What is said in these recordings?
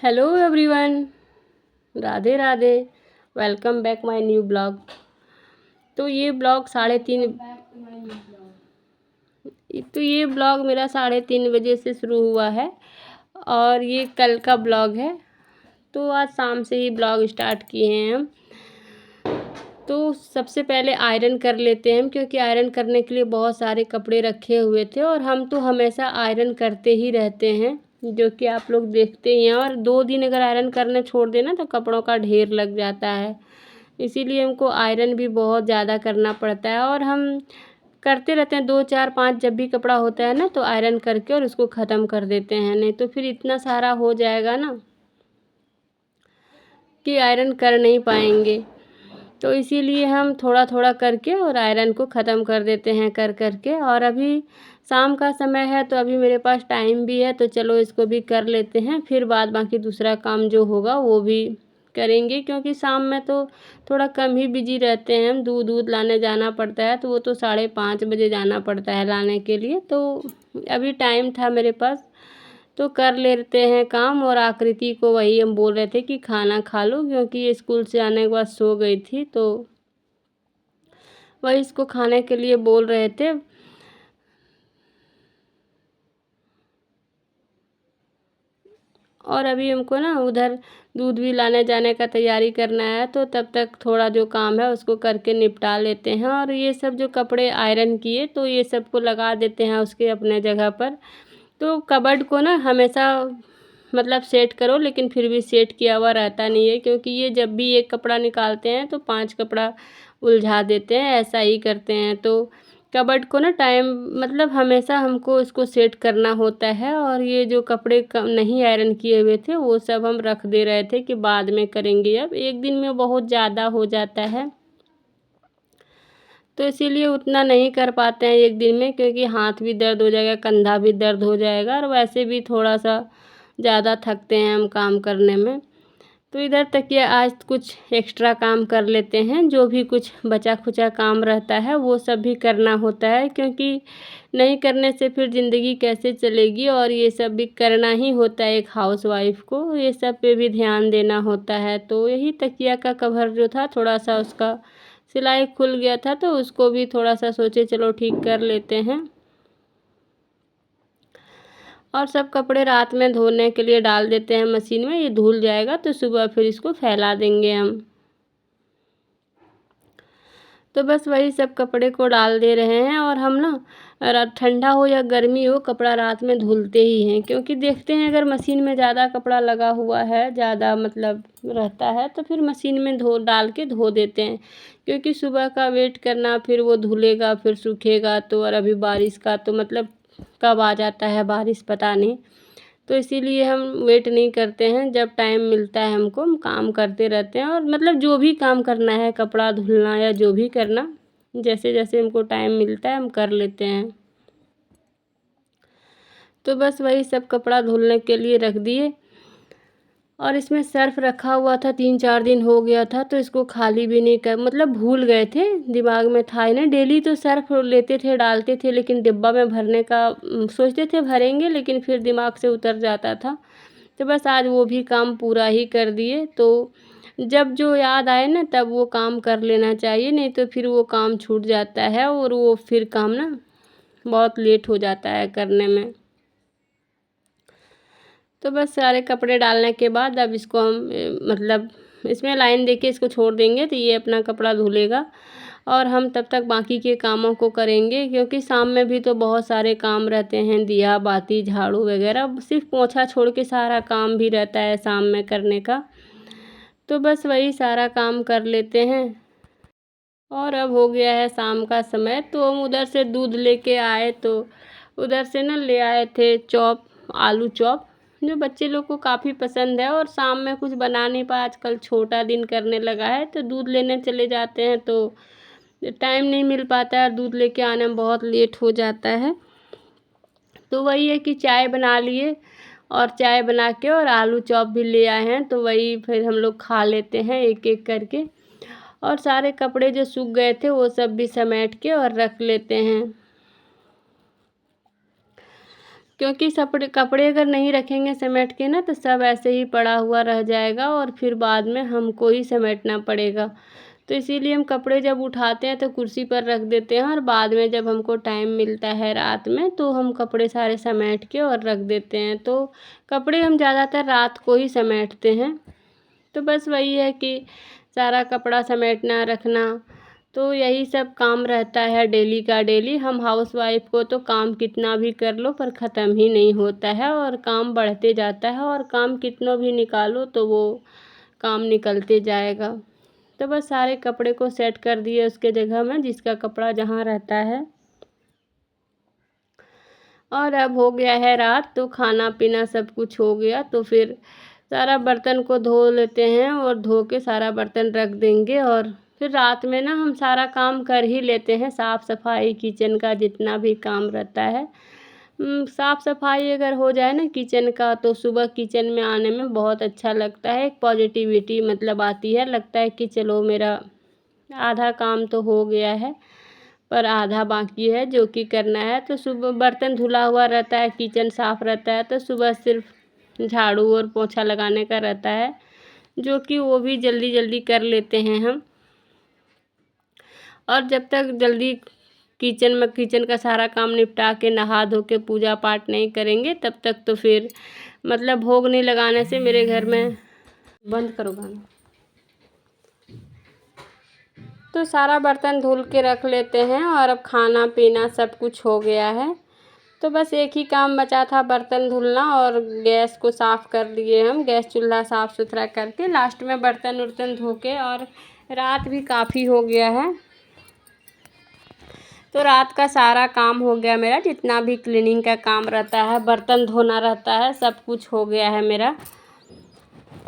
Hello everyone, Radhe Radhe. Welcome back my new blog. तो ये blog मेरा 3:30 बजे से शुरू हुआ है और ये कल का ब्लॉग है। तो आज शाम से ही ब्लॉग स्टार्ट किए हैं हम। तो सबसे पहले आयरन कर लेते हैं हम, क्योंकि आयरन करने के लिए बहुत सारे कपड़े रखे हुए थे और हम तो हमेशा आयरन करते ही रहते हैं, जो कि आप लोग देखते ही हैं। और 2 दिन अगर आयरन करने छोड़ देना तो कपड़ों का ढेर लग जाता है, इसीलिए हमको आयरन भी बहुत ज़्यादा करना पड़ता है। और हम करते रहते हैं 2 4 5, जब भी कपड़ा होता है ना तो आयरन करके और उसको ख़त्म कर देते हैं, नहीं तो फिर इतना सारा हो जाएगा ना कि आयरन कर नहीं पाएंगे। तो इसीलिए हम थोड़ा थोड़ा करके और आयरन को ख़त्म कर देते हैं कर करके। और अभी शाम का समय है तो अभी मेरे पास टाइम भी है, तो चलो इसको भी कर लेते हैं, फिर बाद बाकी दूसरा काम जो होगा वो भी करेंगे। क्योंकि शाम में तो थोड़ा कम ही बिजी रहते हैं हम, दूध लाने जाना पड़ता है, तो वो तो 5:30 बजे जाना पड़ता है लाने के लिए। तो अभी टाइम था मेरे पास तो कर लेते हैं काम। और आकृति को वही हम बोल रहे थे कि खाना खा लो, क्योंकि ये स्कूल से आने के बाद सो गई थी, तो वही इसको खाने के लिए बोल रहे थे। और अभी हमको ना उधर दूध भी लाने जाने का तैयारी करना है, तो तब तक थोड़ा जो काम है उसको करके निपटा लेते हैं। और ये सब जो कपड़े आयरन किए तो ये सबको लगा देते हैं उसके अपने जगह पर। तो कबर्ड को ना हमेशा मतलब सेट करो, लेकिन फिर भी सेट किया हुआ रहता नहीं है, क्योंकि ये जब भी एक कपड़ा निकालते हैं तो 5 कपड़ा उलझा देते हैं, ऐसा ही करते हैं। तो कबर्ड को ना टाइम मतलब हमेशा हमको इसको सेट करना होता है। और ये जो कपड़े नहीं आयरन किए हुए थे वो सब हम रख दे रहे थे कि बाद में करेंगे, अब एक दिन में बहुत ज़्यादा हो जाता है, तो इसीलिए उतना नहीं कर पाते हैं एक दिन में, क्योंकि हाथ भी दर्द हो जाएगा, कंधा भी दर्द हो जाएगा, और वैसे भी थोड़ा सा ज़्यादा थकते हैं हम काम करने में। तो इधर तक ये आज कुछ एक्स्ट्रा काम कर लेते हैं, जो भी कुछ बचा खुचा काम रहता है वो सब भी करना होता है, क्योंकि नहीं करने से फिर ज़िंदगी कैसे चलेगी। और ये सब भी करना ही होता है एक हाउसवाइफ को, ये सब पे भी ध्यान देना होता है। तो यही तकिया का कवर जो था थोड़ा सा उसका सिलाई खुल गया था, तो उसको भी थोड़ा सा सोचे चलो ठीक कर लेते हैं। और सब कपड़े रात में धोने के लिए डाल देते हैं मशीन में, ये धुल जाएगा तो सुबह फिर इसको फैला देंगे हम। तो बस वही सब कपड़े को डाल दे रहे हैं। और हम ना ठंडा हो या गर्मी हो कपड़ा रात में धुलते ही हैं, क्योंकि देखते हैं अगर मशीन में ज़्यादा कपड़ा लगा हुआ है, ज़्यादा मतलब रहता है, तो फिर मशीन में डाल के धो देते हैं, क्योंकि सुबह का वेट करना, फिर वो धुलेगा फिर सूखेगा। तो और अभी बारिश का तो मतलब कब आ जाता है बारिश पता नहीं, तो इसीलिए हम वेट नहीं करते हैं, जब टाइम मिलता है हमको हम काम करते रहते हैं। और मतलब जो भी काम करना है, कपड़ा धुलना या जो भी करना, जैसे जैसे हमको टाइम मिलता है हम कर लेते हैं। तो बस वही सब कपड़ा धुलने के लिए रख दिए। और इसमें सर्फ़ रखा हुआ था, 3 4 दिन हो गया था, तो इसको खाली भी नहीं कर मतलब भूल गए थे, दिमाग में था ही नहीं। डेली तो सर्फ़ लेते थे डालते थे, लेकिन डिब्बा में भरने का सोचते थे भरेंगे, लेकिन फिर दिमाग से उतर जाता था। तो बस आज वो भी काम पूरा ही कर दिए। तो जब जो याद आए ना तब वो काम कर लेना चाहिए, नहीं तो फिर वो काम छूट जाता है और वो फिर काम ना बहुत लेट हो जाता है करने में। तो बस सारे कपड़े डालने के बाद अब इसको हम मतलब इसमें लाइन देके इसको छोड़ देंगे, तो ये अपना कपड़ा धुलेगा और हम तब तक बाकी के कामों को करेंगे, क्योंकि शाम में भी तो बहुत सारे काम रहते हैं, दिया बाती झाड़ू वगैरह, सिर्फ पोंछा छोड़ के सारा काम भी रहता है शाम में करने का। तो बस वही सारा काम कर लेते हैं। और अब हो गया है शाम का समय, तो हम उधर से दूध लेके आए, तो उधर से ना ले आए थे चॉप, आलू चॉप, जो बच्चे लोग को काफ़ी पसंद है। और शाम में कुछ बना नहीं पाया, आजकल छोटा दिन करने लगा है, तो दूध लेने चले जाते हैं तो टाइम नहीं मिल पाता है, दूध लेके आने में बहुत लेट हो जाता है। तो वही है कि चाय बना लिए, और चाय बना के और आलू चॉप भी ले आए हैं, तो वही फिर हम लोग खा लेते हैं एक एक करके। और सारे कपड़े जो सूख गए थे वो सब भी समेट के और रख लेते हैं, क्योंकि कपड़े अगर नहीं रखेंगे समेट के ना तो सब ऐसे ही पड़ा हुआ रह जाएगा और फिर बाद में हमको ही समेटना पड़ेगा। तो इसीलिए हम कपड़े जब उठाते हैं तो कुर्सी पर रख देते हैं और बाद में जब हमको टाइम मिलता है रात में तो हम कपड़े सारे समेट के और रख देते हैं। तो कपड़े हम ज़्यादातर रात को ही समेटते हैं। तो बस वही है कि सारा कपड़ा समेटना रखना, तो यही सब काम रहता है डेली का डेली। हम हाउसवाइफ़ को तो काम कितना भी कर लो पर ख़त्म ही नहीं होता है और काम बढ़ते जाता है और काम कितना भी निकालो तो वो काम निकलते जाएगा। तो बस सारे कपड़े को सेट कर दिए उसके जगह में जिसका कपड़ा जहाँ रहता है। और अब हो गया है रात तो खाना पीना सब कुछ हो गया तो फिर सारा बर्तन को धो लेते हैं और धो के सारा बर्तन रख देंगे और फिर रात में ना हम सारा काम कर ही लेते हैं, साफ़ सफाई किचन का जितना भी काम रहता है। साफ़ सफाई अगर हो जाए ना किचन का तो सुबह किचन में आने में बहुत अच्छा लगता है, एक पॉजिटिविटी मतलब आती है, लगता है कि चलो मेरा आधा काम तो हो गया है पर आधा बाकी है जो कि करना है। तो सुबह बर्तन धुला हुआ रहता है, किचन साफ़ रहता है तो सुबह सिर्फ झाड़ू और पोछा लगाने का रहता है, जो कि वो भी जल्दी जल्दी कर लेते हैं हम। और जब तक जल्दी किचन का सारा काम निपटा के नहा धो के पूजा पाठ नहीं करेंगे तब तक तो फिर मतलब भोग नहीं लगाने से मेरे घर में बंद करो गाना। तो सारा बर्तन धुल के रख लेते हैं और अब खाना पीना सब कुछ हो गया है। तो बस एक ही काम बचा था बर्तन धुलना और गैस को साफ़ कर दिए हम, गैस चूल्हा साफ़ सुथरा करके लास्ट में बर्तन उर्तन धो के। और रात भी काफ़ी हो गया है तो रात का सारा काम हो गया मेरा, जितना भी क्लीनिंग का काम रहता है, बर्तन धोना रहता है, सब कुछ हो गया है मेरा।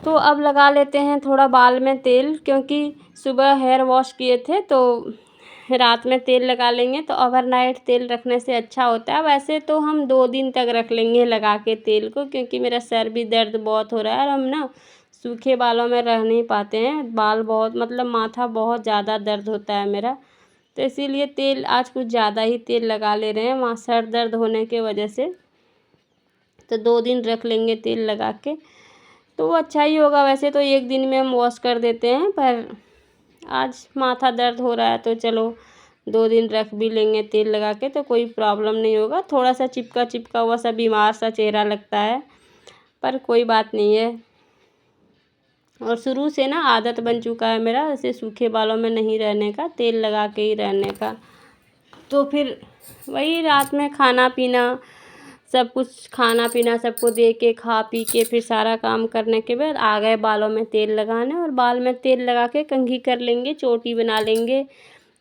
तो अब लगा लेते हैं थोड़ा बाल में तेल, क्योंकि सुबह हेयर वॉश किए थे तो रात में तेल लगा लेंगे तो ओवरनाइट तेल रखने से अच्छा होता है। वैसे तो हम 2 दिन तक रख लेंगे लगा के तेल को, क्योंकि मेरा सर भी दर्द बहुत हो रहा है और हम ना सूखे बालों में रह नहीं पाते हैं, बाल बहुत मतलब माथा बहुत ज़्यादा दर्द होता है मेरा। तो इसीलिए तेल आज कुछ ज़्यादा ही तेल लगा ले रहे हैं वहाँ सर दर्द होने के वजह से। तो 2 दिन रख लेंगे तेल लगा के तो वो अच्छा ही होगा। वैसे तो 1 दिन में हम वॉश कर देते हैं पर आज माथा दर्द हो रहा है तो चलो 2 दिन रख भी लेंगे तेल लगा के तो कोई प्रॉब्लम नहीं होगा। थोड़ा सा चिपका चिपका हुआ सा बीमार सा चेहरा लगता है पर कोई बात नहीं है। और शुरू से ना आदत बन चुका है मेरा ऐसे सूखे बालों में नहीं रहने का, तेल लगा के ही रहने का। तो फिर वही रात में खाना पीना सब कुछ, खाना पीना सबको दे के खा पी के फिर सारा काम करने के बाद आ गए बालों में तेल लगाने और बाल में तेल लगा के कंघी कर लेंगे, चोटी बना लेंगे,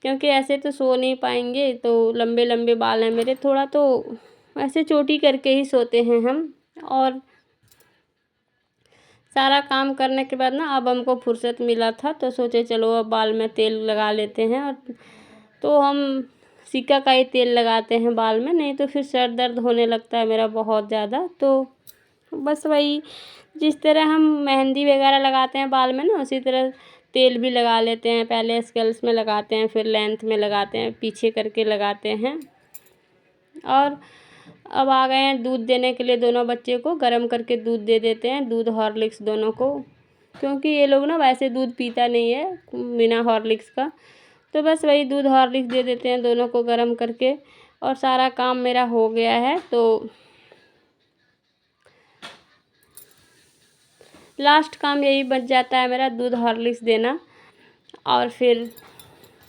क्योंकि ऐसे तो सो नहीं पाएंगे। तो लंबे लंबे बाल हैं मेरे, थोड़ा तो ऐसे चोटी करके ही सोते हैं हम। और सारा काम करने के बाद ना अब हमको फुर्सत मिला था तो सोचे चलो अब बाल में तेल लगा लेते हैं। और तो हम सिक्का का ही तेल लगाते हैं बाल में, नहीं तो फिर सर दर्द होने लगता है मेरा बहुत ज़्यादा। तो बस वही जिस तरह हम मेहंदी वगैरह लगाते हैं बाल में ना उसी तरह तेल भी लगा लेते हैं। पहले स्केल्स में लगाते हैं, फिर लेंथ में लगाते हैं, पीछे करके लगाते हैं। और अब आ गए हैं दूध देने के लिए, दोनों बच्चे को गर्म करके दूध दे देते हैं, दूध हॉर्लिक्स दोनों को, क्योंकि ये लोग ना वैसे दूध पीता नहीं है बिना हॉर्लिक्स का। तो बस वही दूध हॉर्लिक्स दे देते हैं दोनों को गर्म करके। और सारा काम मेरा हो गया है तो लास्ट काम यही बच जाता है मेरा, दूध हॉर्लिक्स देना। और फिर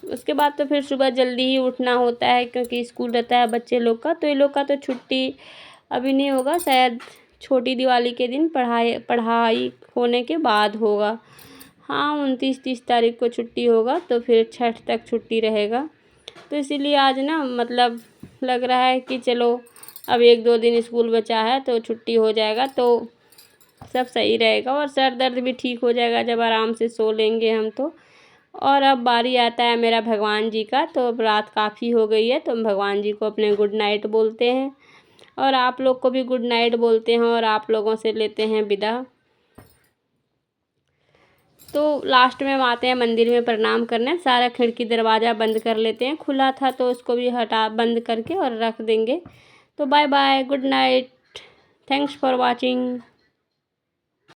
उसके बाद तो फिर सुबह जल्दी ही उठना होता है क्योंकि स्कूल रहता है बच्चे लोग का। तो ये लोग का तो छुट्टी अभी नहीं होगा, शायद छोटी दिवाली के दिन पढ़ाई होने के बाद होगा। हाँ 29-30 तारीख को छुट्टी होगा तो फिर छठ तक छुट्टी रहेगा। तो इसीलिए आज ना मतलब लग रहा है कि चलो अब 1-2 दिन स्कूल बचा है तो छुट्टी हो जाएगा तो सब सही रहेगा और सर दर्द भी ठीक हो जाएगा जब आराम से सो लेंगे हम तो। और अब बारी आता है मेरा भगवान जी का। तो अब रात काफ़ी हो गई है तो हम भगवान जी को अपने गुड नाइट बोलते हैं और आप लोग को भी गुड नाइट बोलते हैं और आप लोगों से लेते हैं विदा। तो लास्ट में हम आते हैं मंदिर में प्रणाम करने, सारा खिड़की दरवाज़ा बंद कर लेते हैं, खुला था तो उसको भी हटा बंद करके और रख देंगे। तो bye bye, good night, thanks for watching.